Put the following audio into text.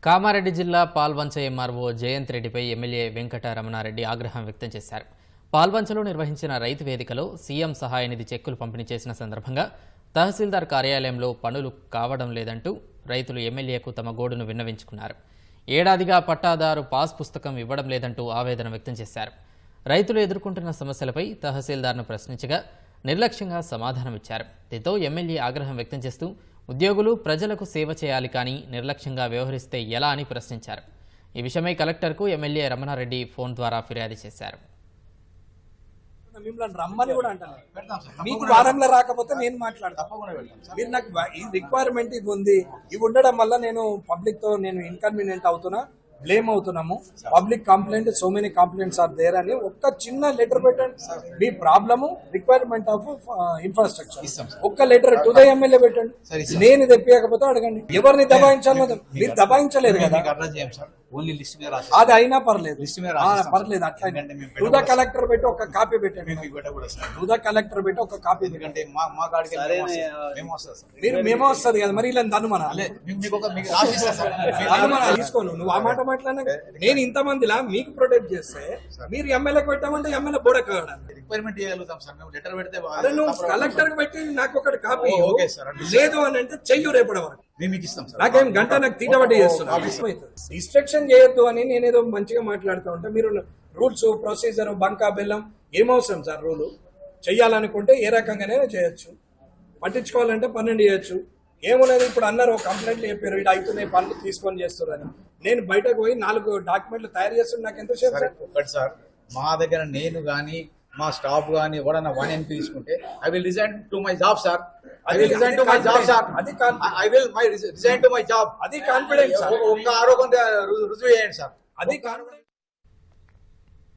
కామారెడ్డి జిల్లా పాల్వంచ ఎంఆర్ఓ జయంత్ రెడ్డిపై ఎమ్మెల్యే వెంకట రమణారెడ్డి ఆగ్రహం వ్యక్తం చేశారు. పాల్వంచలో నిర్వహించిన రైతు వేదికలో సీఎం సహాయ నిధి చెక్కులు పంపిణీ చేసిన సందర్భంగా తహసీల్దార్ కార్యాలయంలో పనులు కావడం లేదంటూ రైతులు ఎమ్మెల్యేకు తమ గోడును విన్నవించుకున్నారు. ఏడాదిగా పట్టాదారు పాస్ పుస్తకం ఇవ్వడం లేదంటూ ఆవేదన వ్యక్తం చేశారు. రైతులు ఎదుర్కొంటున్న సమస్యలపై తహసీల్దార్ను ప్రశ్నించగా నిర్లక్ష్యంగా సమాధానమిచ్చారు. దీంతో ఎమ్మెల్యే ఆగ్రహం వ్యక్తం చేస్తూ ఉద్యోగులు ప్రజలకు సేవ చేయాలి కానీ నిర్లక్ష్యంగా వ్యవహరిస్తే ఎలా అని ప్రశ్నించారు. ఈ విషయమై కలెక్టర్కు ఎమ్మెల్యే రమణారెడ్డి ఫోన్ ద్వారా ఫిర్యాదు చేశారు. మిమ్మల్ని రమ్మని కూడా అంటాను. మీకు వారంలో రాకపోతే నేను మాట్లాడతాను. మీరు నాకు ఈ రిక్వైర్మెంట్ ఇది ఉంది, ఇవి ఉండడం వల్ల నేను పబ్లిక్ తో నేను ఇన్కన్వీనియంట్ అవుతున్నా, బ్లేమ్ అవుతున్నాము. Public complaint, so many complaints are there అని ఒక్క చిన్న లెటర్ పెట్టండి. మీ ప్రాబ్లము రిక్వైర్మెంట్ ఆఫ్ ఇన్ఫ్రాస్ట్రక్చర్ ఒక్క లెటర్ టు ద ఎమ్మెల్యే పెట్టండి. నేను తెప్పియకపోతే అడగండి. ఎవరిని దబాయించాలి? మీరు దబాయించలేరు కదా, అది అయినా పర్లేదు. పర్లేదు అట్లా టు ద కలెక్టర్ పెట్టి ఒక కాపీ పెట్టండి. టు ద కలెక్టర్ పెట్టి ఒక కాపీ పెట్టండి. మీరు మేము వస్తుంది కదా, మరి ఇలా అనుమాన తీసుకోను. నువ్వు ఆ మాట మాట్లాడినా నేను ఇంతమందిలా మీకు ప్రొటెక్ట్ చేస్తే మీరు ఎమ్మెల్యేకి పెట్టామంటే ఎమ్మెల్యే బోడెక్కడానికి నువ్వు కలెక్టర్ కి పెట్టి నాకు ఒకటి కాపీ లేదు అని అంటే చెయ్యు రేపటి వరకు నాకేం గంట నాకు తీటబట్టి చేస్తున్నా. డిస్ట్రక్షన్ చేయొద్దు అని నేనేదో మంచిగా మాట్లాడుతూ ఉంటే మీరు రూల్స్, ప్రొసీజర్, బంకా బెల్లం ఏమవసరం సార్? రూలు చెయ్యాలనుకుంటే ఏ రకంగానే చేయొచ్చు, పట్టించుకోవాలంటే 12 చేయొచ్చు. ఏమున్నది? ఇప్పుడు అన్నారు కంప్లైంట్లు చెప్పారు, ఇటు అవుతున్నాయి పనులు తీసుకొని చేస్తున్నారని. నేను బయటకు పోయి 4 డాక్యుమెంట్లు తయారు చేస్తున్నా, నాకు ఎంత సేపు ఒకటి సార్? మా దగ్గర నేను గానీ మా స్టాఫ్ గానీ ఎవడన్నా 1 MP తీసుకుంటే I will resign to my job sir. I will resign to my job, sir. I will resign to my job. అది కాన్ఫిడెన్స్. ఒక్క ఆరోగ్యం రుజువు చేయండి సార్. అది కాన్ఫిడెన్స్.